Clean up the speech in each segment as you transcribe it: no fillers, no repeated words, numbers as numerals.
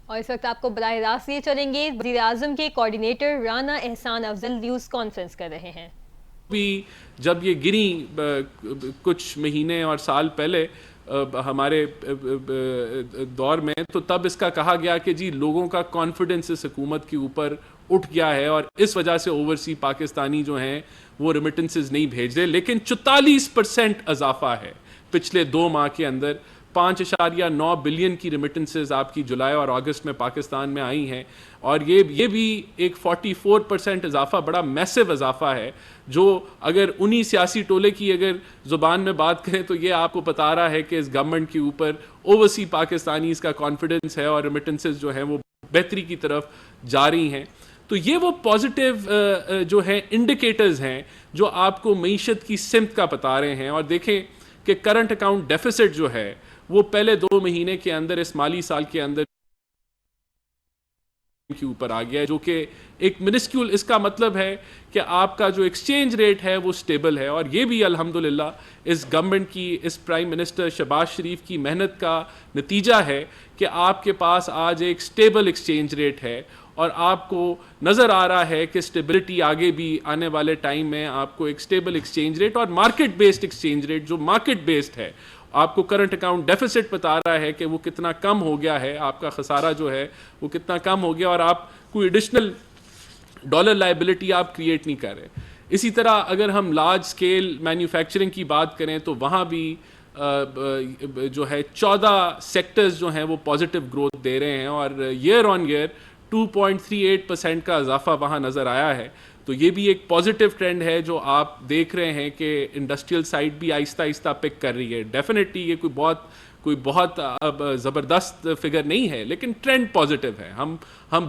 اور اس وقت آپ کو براہ راست لیے چلیں گے، وزیر اعظم کے کوارڈینیٹر رانا احسان افضل نیوز کانفرنس کر رہے ہیں. بھی جب یہ گری کچھ مہینے اور سال پہلے ہمارے دور میں، تو تب اس کا کہا گیا کہ جی لوگوں کا کانفیڈنس اس حکومت کے اوپر اٹھ گیا ہے اور اس وجہ سے اوورسی پاکستانی جو ہیں وہ ریمیٹنسز نہیں بھیج رہے. لیکن 44% اضافہ ہے پچھلے 2 ماہ کے اندر. 5.9 بلین کی ریمیٹنسز آپ کی جولائی اور اگست میں پاکستان میں آئی ہیں، اور یہ بھی ایک 44% اضافہ بڑا میسو اضافہ ہے، جو اگر انہی سیاسی ٹولے کی اگر زبان میں بات کریں تو یہ آپ کو بتا رہا ہے کہ اس گورنمنٹ کے اوپر اوورسی پاکستانیز کا کانفیڈنس ہے اور ریمیٹنسز جو ہیں وہ بہتری کی طرف جا رہی ہیں. تو یہ وہ پازیٹیو جو ہیں انڈیکیٹرز ہیں جو آپ کو معیشت کی سمت کا بتا رہے ہیں. اور دیکھیں کہ کرنٹ اکاؤنٹ ڈیفیسٹ جو ہے وہ پہلے 2 مہینے کے اندر اس مالی سال کے اندر کے اوپر آ گیا ہے، جو کہ ایک منسکیول، اس کا مطلب ہے کہ آپ کا جو ایکسچینج ریٹ ہے وہ سٹیبل ہے. اور یہ بھی الحمدللہ اس گورنمنٹ کی، اس پرائم منسٹر شہباز شریف کی محنت کا نتیجہ ہے کہ آپ کے پاس آج ایک سٹیبل ایکسچینج ریٹ ہے، اور آپ کو نظر آ رہا ہے کہ سٹیبلٹی آگے بھی آنے والے ٹائم میں آپ کو ایک سٹیبل ایکسچینج ریٹ اور مارکیٹ بیسڈ ایکسچینج ریٹ، جو مارکیٹ بیسڈ ہے، آپ کو کرنٹ اکاؤنٹ ڈیفیسٹ بتا رہا ہے کہ وہ کتنا کم ہو گیا ہے، آپ کا خسارہ جو ہے وہ کتنا کم ہو گیا، اور آپ کوئی ایڈیشنل ڈالر لائبلٹی آپ کریٹ نہیں کر رہے. اسی طرح اگر ہم لارج سکیل مینوفیکچرنگ کی بات کریں تو وہاں بھی جو ہے 14 سیکٹرز جو ہیں وہ پازیٹیو گروتھ دے رہے ہیں، اور ایئر آن ایئر 2.38% کا اضافہ وہاں نظر آیا ہے. تو یہ بھی ایک پازیٹیو ٹرینڈ ہے جو آپ دیکھ رہے ہیں کہ انڈسٹریل سائٹ بھی آہستہ آہستہ پک کر رہی ہے. ڈیفینیٹلی یہ کوئی بہت زبردست فگر نہیں ہے، لیکن ٹرینڈ پازیٹیو ہے. ہم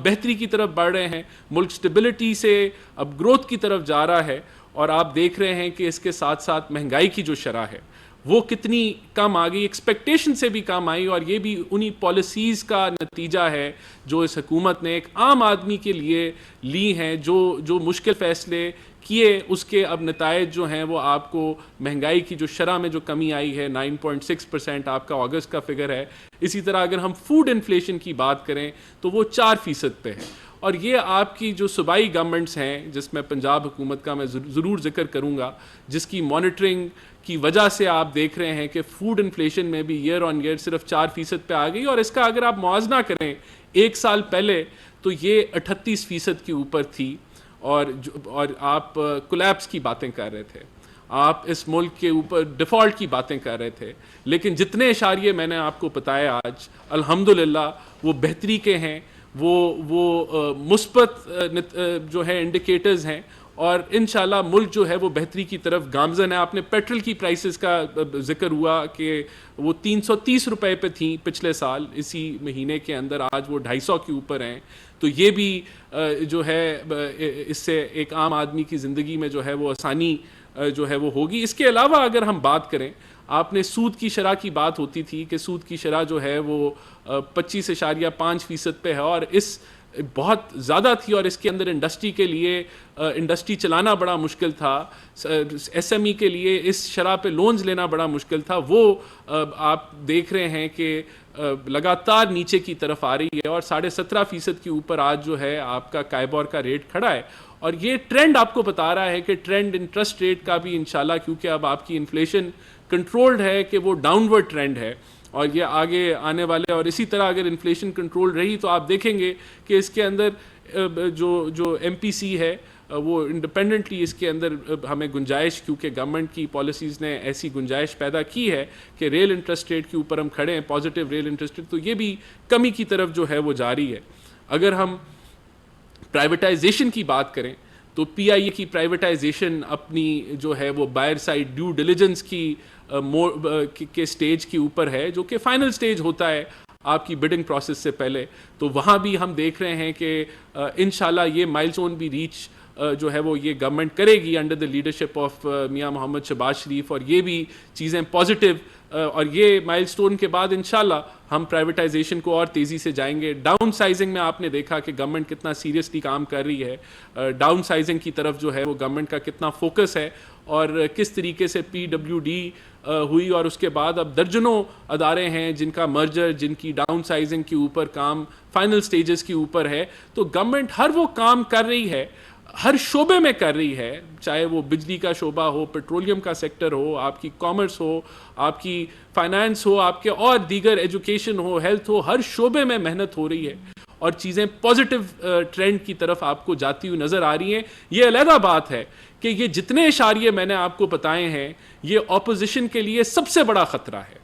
بہتری کی طرف بڑھ رہے ہیں، ملک سٹیبلٹی سے اب گروتھ کی طرف جا رہا ہے. اور آپ دیکھ رہے ہیں کہ اس کے ساتھ ساتھ مہنگائی کی جو شرح ہے وہ کتنی کم آ گئی، ایکسپیکٹیشن سے بھی کم آئی، اور یہ بھی انہی پالیسیز کا نتیجہ ہے جو اس حکومت نے ایک عام آدمی کے لیے لی ہیں، جو مشکل فیصلے کیے، اس کے اب نتائج جو ہیں وہ آپ کو مہنگائی کی جو شرح میں جو کمی آئی ہے 9.6% آپ کا اگست کا فگر ہے. اسی طرح اگر ہم فوڈ انفلیشن کی بات کریں تو وہ 4% پہ ہے. اور یہ آپ کی جو صوبائی گورنمنٹس ہیں، جس میں پنجاب حکومت کا میں ضرور ذکر کروں گا، جس کی مانیٹرنگ کی وجہ سے آپ دیکھ رہے ہیں کہ فوڈ انفلیشن میں بھی ایئر آن ایئر صرف 4% پہ آ گئی. اور اس کا اگر آپ موازنہ کریں 1 سال پہلے تو یہ 38% کے اوپر تھی. اور آپ کولیپس کی باتیں کر رہے تھے، آپ اس ملک کے اوپر ڈیفالٹ کی باتیں کر رہے تھے، لیکن جتنے اشاریے میں نے آپ کو بتایا آج الحمدللہ وہ بہتری کے ہیں، وہ مثبت جو ہے انڈیکیٹرز ہیں، اور انشاءاللہ ملک جو ہے وہ بہتری کی طرف گامزن ہے. آپ نے پیٹرول کی پرائسز کا ذکر ہوا کہ وہ 330 روپے پہ تھیں پچھلے سال اسی مہینے کے اندر، آج وہ 250 کے اوپر ہیں. تو یہ بھی جو ہے اس سے ایک عام آدمی کی زندگی میں جو ہے وہ آسانی جو ہے وہ ہوگی. اس کے علاوہ اگر ہم بات کریں، آپ نے سود کی شرح کی بات ہوتی تھی کہ سود کی شرح جو ہے وہ 25.5% پہ ہے، اور اس بہت زیادہ تھی، اور اس کے اندر انڈسٹری کے لیے انڈسٹری چلانا بڑا مشکل تھا، ایس ایم ای کے لیے اس شرح پہ لونز لینا بڑا مشکل تھا. وہ آپ دیکھ رہے ہیں کہ لگاتار نیچے کی طرف آ رہی ہے، اور 17.5% کے اوپر آج جو ہے آپ کا کائبور کا ریٹ کھڑا ہے. اور یہ ٹرینڈ آپ کو بتا رہا ہے کہ ٹرینڈ انٹرسٹ ریٹ کا بھی انشاءاللہ، کیونکہ اب آپ کی انفلیشن کنٹرولڈ ہے، کہ وہ ڈاؤن ورڈ ٹرینڈ ہے، اور یہ آگے آنے والے. اور اسی طرح اگر انفلیشن کنٹرول رہی تو آپ دیکھیں گے کہ اس کے اندر جو ایم پی سی ہے وہ انڈیپینڈنٹلی اس کے اندر ہمیں گنجائش، کیونکہ گورنمنٹ کی پالیسیز نے ایسی گنجائش پیدا کی ہے کہ ریل انٹرسٹ ریٹ کے اوپر ہم کھڑے ہیں، پازیٹیو ریل انٹرسٹ ریٹ، تو یہ بھی کمی کی طرف جو ہے وہ جاری ہے. اگر ہم پرائیویٹائزیشن کی بات کریں تو پی آئی اے کی پرائیویٹائزیشن اپنی جو ہے وہ بائر سائڈ ڈیو ڈیلیجنس کے سٹیج کے اوپر ہے، جو کہ فائنل سٹیج ہوتا ہے آپ کی بڈنگ پروسیس سے پہلے. تو وہاں بھی ہم دیکھ رہے ہیں کہ انشاءاللہ یہ مائل سٹون بھی ریچ جو ہے وہ یہ گورنمنٹ کرے گی انڈر دا لیڈرشپ آف میاں محمد شہباز شریف. اور یہ بھی چیزیں پازیٹیو، اور یہ مائل سٹون کے بعد انشاءاللہ ہم پرائیویٹائزیشن کو اور تیزی سے جائیں گے. ڈاؤن سائزنگ میں آپ نے دیکھا کہ گورنمنٹ کتنا سیریسلی کام کر رہی ہے، ڈاؤن سائزنگ کی طرف جو ہے وہ گورنمنٹ کا کتنا فوکس ہے، اور کس طریقے سے پی ڈبلیو ڈی ہوئی اور اس کے بعد اب درجنوں ادارے ہیں جن کا مرجر، جن کی ڈاؤن سائزنگ کے اوپر کام فائنل سٹیجز کے اوپر ہے. تو گورنمنٹ ہر وہ کام کر رہی ہے، ہر شعبے میں کر رہی ہے، چاہے وہ بجلی کا شعبہ ہو، پیٹرولیم کا سیکٹر ہو، آپ کی کامرس ہو، آپ کی فائنانس ہو، آپ کے اور دیگر ایجوکیشن ہو، ہیلتھ ہو، ہر شعبے میں محنت ہو رہی ہے اور چیزیں پازیٹیو ٹرینڈ کی طرف آپ کو جاتی ہوئی نظر آ رہی ہیں. یہ علیحدہ بات ہے کہ یہ جتنے اشاریے میں نے آپ کو بتائے ہیں یہ اپوزیشن کے لیے سب سے بڑا خطرہ ہے.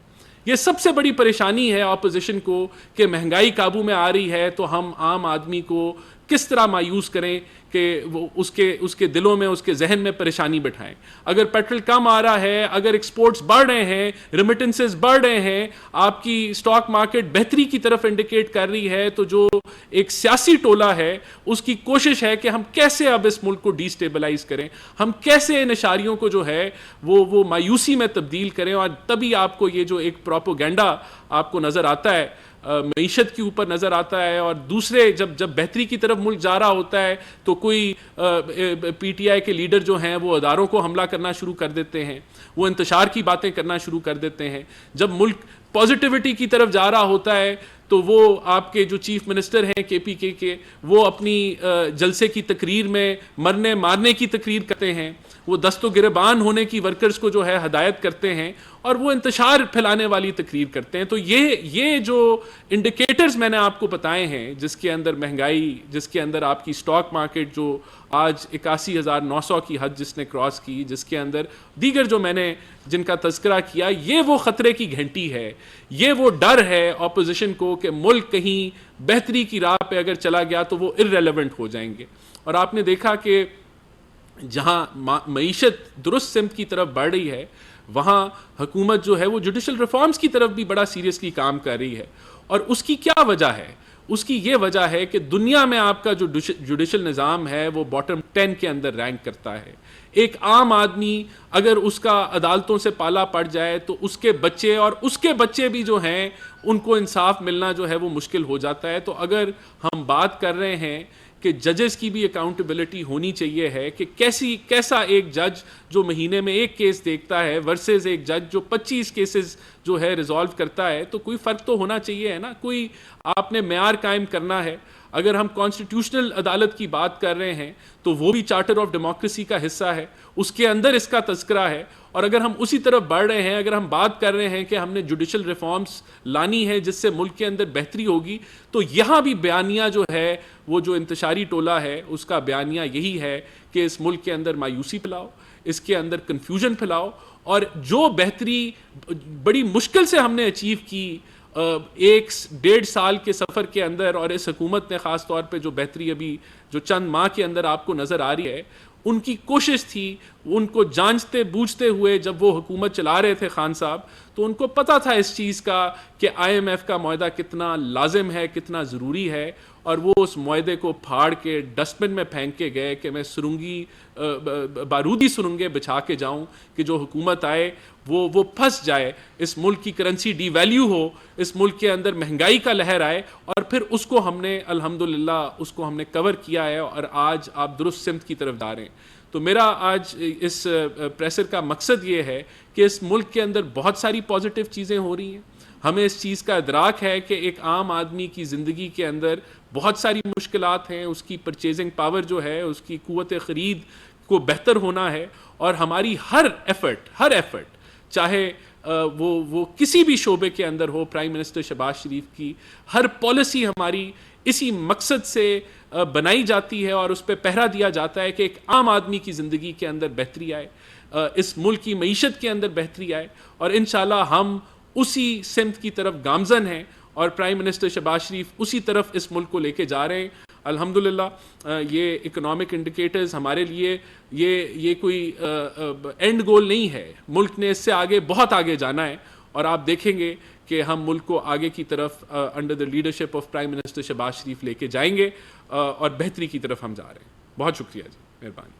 یہ سب سے بڑی پریشانی ہے اپوزیشن کو کہ مہنگائی قابو میں آ رہی ہے تو ہم عام آدمی کو کس طرح مایوس کریں کہ وہ اس کے دلوں میں، اس کے ذہن میں پریشانی بٹھائیں. اگر پیٹرول کم آ رہا ہے، اگر ایکسپورٹس بڑھ رہے ہیں، ریمیٹنسز بڑھ رہے ہیں، آپ کی اسٹاک مارکیٹ بہتری کی طرف انڈیکیٹ کر رہی ہے، تو جو ایک سیاسی ٹولہ ہے اس کی کوشش ہے کہ ہم کیسے اب اس ملک کو ڈی سٹیبلائز کریں، ہم کیسے ان اشاریوں کو جو ہے وہ مایوسی میں تبدیل کریں. اور تبھی آپ کو یہ جو ایک پروپیگنڈا آپ کو نظر آتا ہے معیشت کے اوپر نظر آتا ہے. اور دوسرے جب بہتری کی طرف ملک جا رہا ہوتا ہے تو کوئی پی ٹی آئی کے لیڈر جو ہیں وہ اداروں کو حملہ کرنا شروع کر دیتے ہیں، وہ انتشار کی باتیں کرنا شروع کر دیتے ہیں. جب ملک پازیٹیوٹی کی طرف جا رہا ہوتا ہے تو وہ آپ کے جو چیف منسٹر ہیں کے پی کے وہ اپنی جلسے کی تقریر میں مرنے مارنے کی تقریر کرتے ہیں، وہ دست و گریبان ہونے کی ورکرز کو جو ہے ہدایت کرتے ہیں اور وہ انتشار پھیلانے والی تقریر کرتے ہیں. تو یہ جو انڈیکیٹرز میں نے آپ کو بتائے ہیں، جس کے اندر مہنگائی، جس کے اندر آپ کی سٹاک مارکیٹ جو آج 81,900 کی حد جس نے کراس کی، جس کے اندر دیگر جو میں نے جن کا تذکرہ کیا، یہ وہ خطرے کی گھنٹی ہے، یہ وہ ڈر ہے اپوزیشن کو کہ ملک کہیں بہتری کی راہ پہ اگر چلا گیا تو وہ irrelevant ہو جائیں گے. اور آپ نے دیکھا کہ جہاں معیشت درست سمت کی طرف بڑھ رہی ہے وہاں حکومت جو ہے وہ جوڈیشل ریفارمز کی طرف بھی بڑا سیریسلی کام کر رہی ہے. اور اس کی کیا وجہ ہے؟ اس کی یہ وجہ ہے کہ دنیا میں آپ کا جو جوڈیشل نظام ہے وہ باٹم 10 کے اندر رینک کرتا ہے. ایک عام آدمی اگر اس کا عدالتوں سے پالا پڑ جائے تو اس کے بچے اور اس کے بچے بھی جو ہیں ان کو انصاف ملنا جو ہے وہ مشکل ہو جاتا ہے. تو اگر ہم بات کر رہے ہیں کہ ججز کی بھی اکاؤنٹیبلٹی ہونی چاہیے ہے کہ کیسا ایک جج جو مہینے میں ایک کیس دیکھتا ہے ورسز ایک جج جو 25 کیسز جو ہے ریزالو کرتا ہے، تو کوئی فرق تو ہونا چاہیے ہے نا. کوئی آپ نے معیار قائم کرنا ہے. اگر ہم کانسٹیٹیوشنل عدالت کی بات کر رہے ہیں تو وہ بھی چارٹر آف ڈیموکریسی کا حصہ ہے، اس کے اندر اس کا تذکرہ ہے. اور اگر ہم اسی طرف بڑھ رہے ہیں، اگر ہم بات کر رہے ہیں کہ ہم نے جوڈیشل ریفارمز لانی ہے جس سے ملک کے اندر بہتری ہوگی، تو یہاں بھی بیانیہ جو ہے وہ جو انتشاری ٹولہ ہے اس کا بیانیہ یہی ہے کہ اس ملک کے اندر مایوسی پھیلاؤ، اس کے اندر کنفیوژن پھیلاؤ. اور جو بہتری بڑی مشکل سے ہم نے اچیو کی 1.5 سال کے سفر کے اندر، اور اس حکومت نے خاص طور پہ جو بہتری ابھی جو چند ماہ کے اندر آپ کو نظر آ رہی ہے، ان کی کوشش تھی، ان کو جانچتے بوجھتے ہوئے جب وہ حکومت چلا رہے تھے خان صاحب، تو ان کو پتا تھا اس چیز کا کہ IMF کا معاہدہ کتنا لازم ہے، کتنا ضروری ہے. اور وہ اس معاہدے کو پھاڑ کے ڈسٹ بن میں پھینک کے گئے کہ میں بارودی سرنگیں بچھا کے جاؤں کہ جو حکومت آئے وہ پھنس جائے، اس ملک کی کرنسی ڈی ویلیو ہو، اس ملک کے اندر مہنگائی کا لہر آئے. اور پھر اس کو ہم نے الحمدللہ اس کو ہم نے کور کیا ہے اور آج آپ درست سمت کی طرف جا رہے ہیں. تو میرا آج اس پریسر کا مقصد یہ ہے کہ اس ملک کے اندر بہت ساری پازیٹیو چیزیں ہو رہی ہیں. ہمیں اس چیز کا ادراک ہے کہ ایک عام آدمی کی زندگی کے اندر بہت ساری مشکلات ہیں، اس کی پرچیزنگ پاور جو ہے، اس کی قوت خرید کو بہتر ہونا ہے. اور ہماری ہر ایفرٹ چاہے وہ کسی بھی شعبے کے اندر ہو، پرائم منسٹر شہباز شریف کی ہر پالیسی ہماری اسی مقصد سے بنائی جاتی ہے اور اس پہ پہرا دیا جاتا ہے کہ ایک عام آدمی کی زندگی کے اندر بہتری آئے، اس ملک کی معیشت کے اندر بہتری آئے. اور انشاءاللہ ہم اسی سمت کی طرف گامزن ہیں اور پرائم منسٹر شہباز شریف اسی طرف اس ملک کو لے کے جا رہے ہیں. الحمدللہ یہ اکنامک انڈیکیٹرز ہمارے لیے یہ کوئی اینڈ گول نہیں ہے. ملک نے اس سے آگے بہت آگے جانا ہے اور آپ دیکھیں گے کہ ہم ملک کو آگے کی طرف under the leadership of prime minister Shehbaz Sharif لے کے جائیں گے اور بہتری کی طرف ہم جا رہے ہیں. بہت شکریہ جی، مہربانی.